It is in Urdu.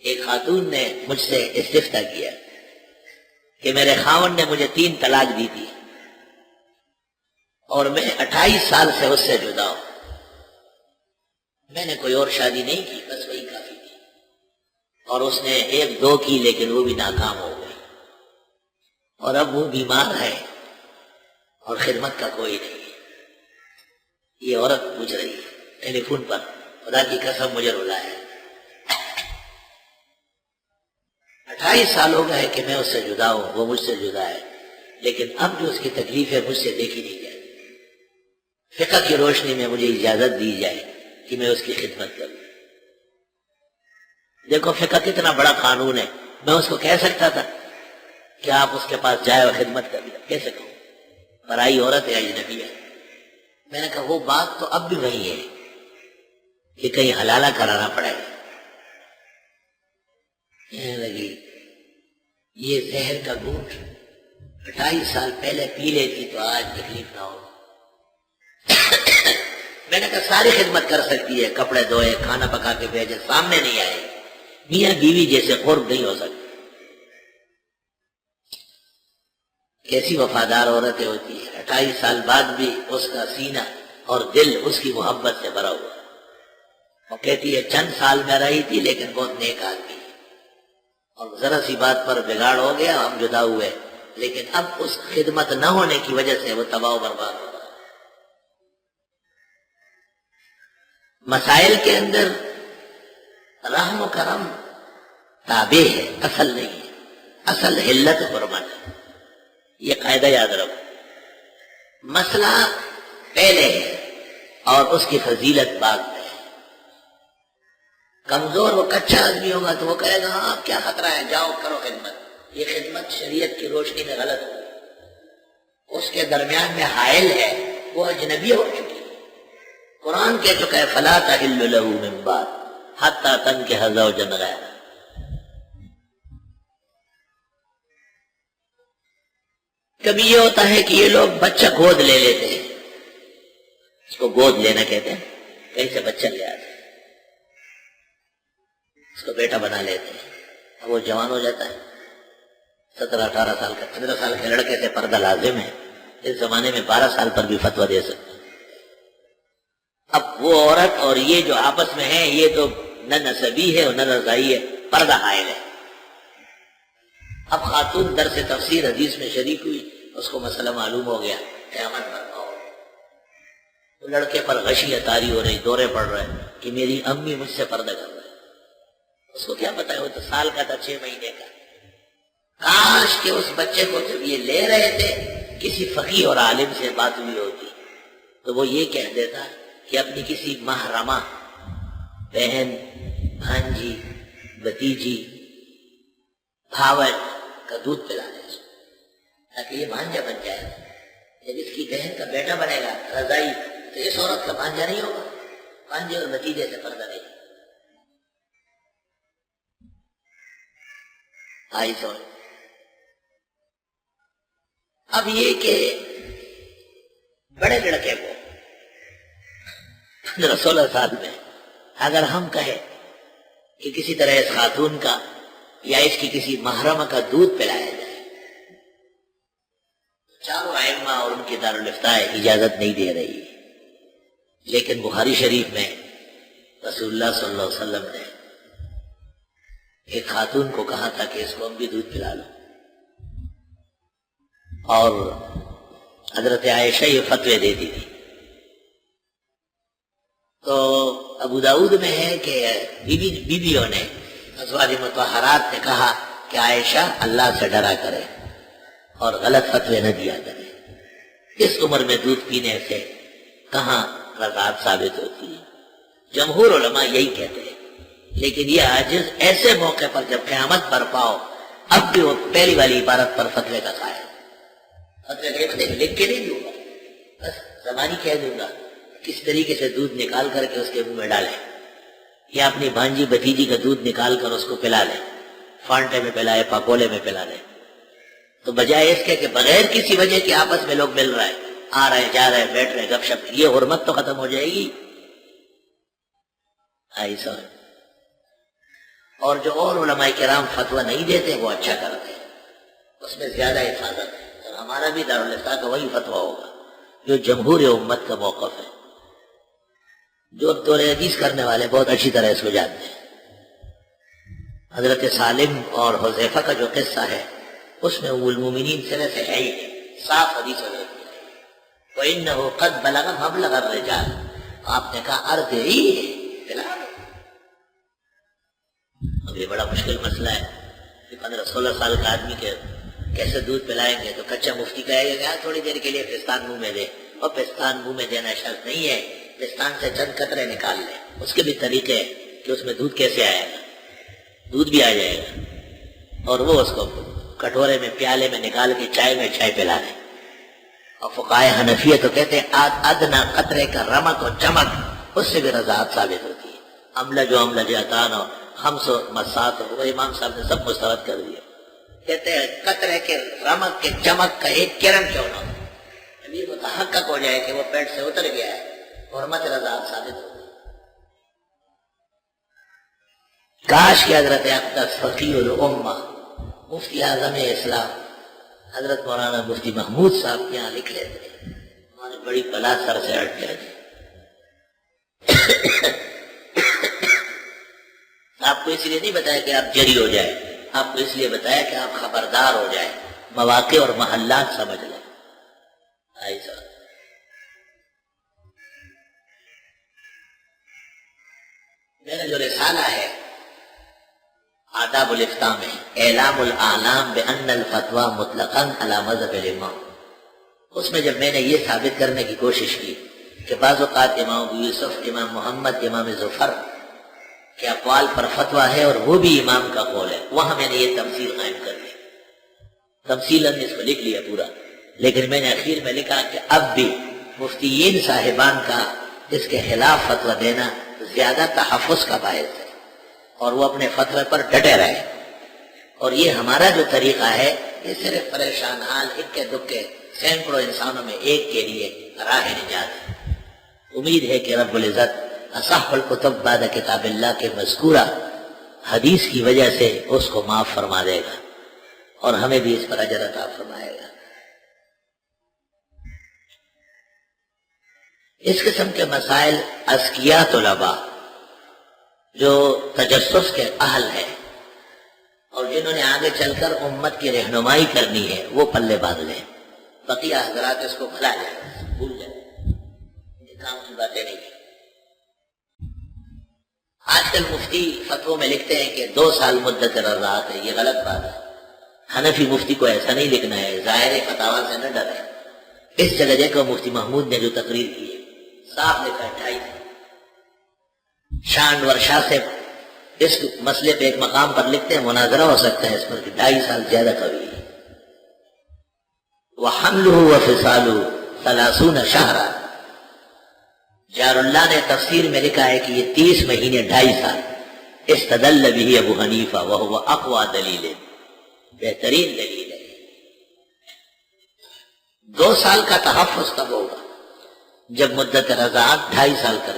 ایک خاتون نے مجھ سے استفتاء کیا کہ میرے خاوند نے مجھے 3 طلاق دی تھی اور میں 28 سال سے اس سے جدا ہوں، میں نے کوئی اور شادی نہیں کی، بس وہی کافی تھی، اور اس نے 1-2 کی لیکن وہ بھی ناکام ہو گئی، اور اب وہ بیمار ہے اور خدمت کا کوئی نہیں ہے۔ یہ عورت پوچھ رہی ہے ٹیلی فون پر، خدا کی قسم مجھے رلایا ہے، 28 سال ہو گئے کہ میں اس سے جدا ہوں، وہ مجھ سے جدا ہے، لیکن اب جو اس کی تکلیف ہے مجھ سے دیکھی نہیں جائے، فقہ کی روشنی میں مجھے اجازت دی جائے کہ میں اس کی خدمت کروں۔ دیکھو فقہ کتنا بڑا قانون ہے، میں اس کو کہہ سکتا تھا کہ آپ اس کے پاس جائے اور خدمت کر لیں، کیسے کہوں؟ پرائی عورت ہے، اجنبی ہے۔ میں نے کہا وہ بات تو اب بھی وہی ہے کہ کہیں حلالہ کرانا پڑے گا۔ کہنے لگی یہ زہر کا گھونٹ 28 سال پہلے پی لیتی تو آج تکلیف نہ ہو۔ میں نے کہا ساری خدمت کر سکتی ہے، کپڑے دھوئے، کھانا پکا کے بھیجے، سامنے نہیں آئے، میاں بیوی جیسے قرب نہیں ہو سکتی۔ کیسی وفادار عورتیں ہوتی ہیں، 28 سال بعد بھی اس کا سینہ اور دل اس کی محبت سے بھرا ہوا۔ وہ کہتی ہے چند سال میں رہی تھی لیکن بہت نیک آدمی ہے، اور ذرا سی بات پر بگاڑ ہو گیا، ہم جدا ہوئے، لیکن اب اس خدمت نہ ہونے کی وجہ سے وہ تباہ و برباد ہو رہا ہے۔ مسائل کے اندر رحم و کرم تابع ہے، اصل نہیں ہے، اصل حلت و حرمت ہے، یہ قاعدہ یاد رکھو۔ مسئلہ پہلے ہے اور اس کی فضیلت بعد میں ہے۔ کمزور وہ کچا آدمی ہوگا تو وہ کہے گا ہاں کیا خطرہ ہے، جاؤ کرو خدمت، یہ خدمت شریعت کی روشنی میں غلط ہو۔ اس کے درمیان میں حائل ہے، وہ اجنبی ہو چکی، قرآن کہہ چکا ہے فلا تحل له من بعد حتی تنکح زوجا غیرہ۔ کبھی یہ ہوتا ہے کہ یہ لوگ بچہ گود لے لیتے ہیں، اس کو گود لینا کہتے ہیں، کہیں سے بچہ لے آتے ہیں، اس کو بیٹا بنا لیتے ہیں، اب وہ جوان ہو جاتا ہے، 17-18 سال کا، 15 سال کے لڑکے سے پردہ لازم ہے، اس زمانے میں 12 سال پر بھی فتویٰ دے سکتے ہیں۔ اب وہ عورت اور یہ جو آپس میں ہیں، یہ تو نہ نسبی ہے اور نہ رضائی ہے، پردہ حائل ہے۔ اب خاتون درس تفسیر حدیث میں شریک ہوئی، اس کو مسئلہ معلوم ہو گیا، قیامت برپا ہو گئی، لڑکے پر غشی اتاری ہو رہی، دورے پڑ رہے کہ میری امی مجھ سے پردہ کر رہے، اس کو کیا پتا ہے، وہ تو سال کا تھا، 6 مہینے کا۔ کاش کہ اس بچے کو جب یہ لے رہے تھے کسی فقیہ اور عالم سے بات ہوئی ہوتی تو وہ یہ کہہ دیتا کہ اپنی کسی محرمہ، بہن، بھانجی، بھتیجی، بھاوج کا دودھ پلا دے تاکہ یہ بھانجا بن جائے۔ جب اس کی بہن کا بیٹا بنے گا رضائی تو اس عورت کا بھانجا نہیں ہوگا، بھانجے اور بھتیجے سے پردہ نہیں۔ آئی سوچ اب یہ کہ بڑے لڑکے کو 15-16 سال میں اگر ہم کہیں کہ کسی طرح اس خاتون کا یا اس کی کسی محرمہ کا دودھ پلایا جائے، چاروں ائمہ اور ان کی دارالافتاء اجازت نہیں دے رہی، لیکن بخاری شریف میں رسول اللہ صلی اللہ علیہ وسلم نے ایک خاتون کو کہا تھا کہ اس کو ہم بھی دودھ پلا لو، اور حضرت عائشہ یہ فتوے دیتی تھی۔ تو ابو داؤد میں ہے کہ بیویوں نے، ازواج مطہرات نے کہا کہ عائشہ اللہ سے ڈرا کرے اور غلط فتوے نہ دیا کرے، اس عمر میں دودھ پینے سے کہاں رضاعت ثابت ہوتی ہے۔ جمہور علماء یہی کہتے ہیں، لیکن یہ عاجز ایسے موقع پر جب قیامت برپا ہو، اب بھی وہ پہلی والی عبارت پر فتوے کا قائل، فتوے لکھ کے نہیں دوں گا، بس زبانی کہہ دوں گا، کس طریقے سے دودھ نکال کر کے اس کے منہ میں ڈالیں، یا اپنی بھانجی بھتیجی کا دودھ نکال کر اس کو پلا لیں، فانٹے میں پلائے، پاکولے میں پلا لیں، تو بجائے اس کے کہ بغیر کسی وجہ کے آپس میں لوگ مل رہے ہیں، آ رہے جا رہے بیٹھ رہے گپ شپ، یہ حرمت تو ختم ہو جائے گی۔ آئی سو اور جو اور علماء کرام فتویٰ نہیں دیتے وہ اچھا کرتے ہیں، اس میں زیادہ حفاظت ہے، اور ہمارا بھی دارالفتہ کا وہی فتویٰ ہوگا جو جمہور امت کا موقف ہے۔ جو دور حدیث کرنے والے بہت اچھی طرح اس کو جانتے ہیں۔ حضرت سالم اور حذیفہ کا جو قصہ ہے اس میں ام المومنین سرے سے ہے ہی صاف حدیث ہے، وَإِنَّهُ قَدْ بَلَغَ مَبْلَغَ الرِّجَالِ، آپ نے کہا عرض ہی ہے۔ اب یہ بڑا مشکل مسئلہ ہے کہ 15-16 سال کا آدمی کے کیسے دودھ پلائیں گے؟ تو کچا مفتی کہے گا تھوڑی دیر کے لیے پستان منہ میں دے، اور پستان منہ میں دینا شرط نہیں ہے، پستان سے چند قطرے نکال لے، اس کے بھی طریقے ہیں کہ اس میں دودھ کیسے آئے گا، دودھ بھی آ جائے گا، اور وہ اس کو کٹورے میں پیالے میں نکال کے چائے میں چائے پلا دے۔ اور فقہائے حنفیہ تو کہتے ہیں ادنا قطرے کا رمق و چمک، اس سے بھی رضاعت ثابت ہوتی ہے۔ عملہ جو عملہ جاتان ہو، خمس و مسات ہو، وہ امام صاحب نے سب مسترد کر دیا۔ کہتے ہیں قطرے کے رمق کے چمک کا ایک کرن کیوں نہ ہو، اب یہ متحقق ہو جائے کہ وہ پیٹ سے اتر گیا ہے، حرمت رضاعت ثابت ہوتی ہے۔ کاش کہ حضرت اقدس فقیہ الامہ مفتی اعظم اسلام حضرت مولانا مفتی محمود صاحب کے یہاں لکھ لیتے، ہماری بڑی بلا سر سے ہٹ جاتی۔ آپ کو اس لیے نہیں بتایا کہ آپ جری ہو جائے، آپ کو اس لیے بتایا کہ آپ خبردار ہو جائے، مواقع اور محلات سمجھ لیں۔ ایسا میرا جو رسالہ ہے آداب الافتاء میں اعلام الاعلام بان الفتویٰ مطلقاً علی مذہب الامام، اس میں جب میں نے یہ ثابت کرنے کی کوشش کی کہ بعض اوقات امام ابو یوسف، امام محمد، امام ظفر کے اقوال پر فتویٰ ہے اور وہ بھی امام کا قول ہے، وہاں میں نے یہ تمثیل قائم کر دی، تمثیلاً اس کو لکھ لیا پورا، لیکن میں نے اخیر میں لکھا کہ اب بھی مفتیین صاحبان کا اس کے خلاف فتویٰ دینا زیادہ تحفظ کا باعث ہے، اور وہ اپنے فتوے پر ڈٹے رہے، اور یہ ہمارا جو طریقہ ہے یہ صرف پریشان حال اکے دکے سینکڑوں انسانوں میں ایک کے لیے راہ نجات ہے۔ امید ہے کہ رب العزت اصح الکتب بعد کتاب اللہ کے مذکورہ حدیث کی وجہ سے اس کو معاف فرما دے گا، اور ہمیں بھی اس پر اجر عطا فرمائے گا۔ اس قسم کے مسائل اذکیاء طلباء جو تجسس کے اہل ہیں اور جنہوں نے آگے چل کر امت کی رہنمائی کرنی ہے وہ پلے باندھ لیں، بقیہ حضرات اس کو بھلا جائے، بھول جائے، یہ کام کی باتیں نہیں ہیں۔ آج کل مفتی فتووں میں لکھتے ہیں کہ 2 سال مدت رضاعت ہے، یہ غلط بات ہے۔ حنفی مفتی کو ایسا نہیں لکھنا ہے، ظاہر فتاوی سے نہ ڈرے۔ اس جگہ دیکھو مفتی محمود نے جو تقریر کی ہے صاف لکھا ہے 2.5 سال۔ شاہ انور شاہ سے اس مسئلے پہ ایک مقام پر لکھتے ہیں، مناظرہ ہو سکتا ہے اس پر کہ 2.5 سال زیادہ قوی ہے۔ وَحَمْلُهُ وَفِصَالُهُ 30 شهرا، جار اللہ نے تفسیر میں لکھا ہے کہ یہ 30 مہینے 2.5 سال۔ استدل به ابو حنیفہ وهو اقوى دلیل، بہترین دلیل ہے۔ 2 سال کا تحفظ کب ہوگا؟ جب مدت رضاعت 2.5 سال کر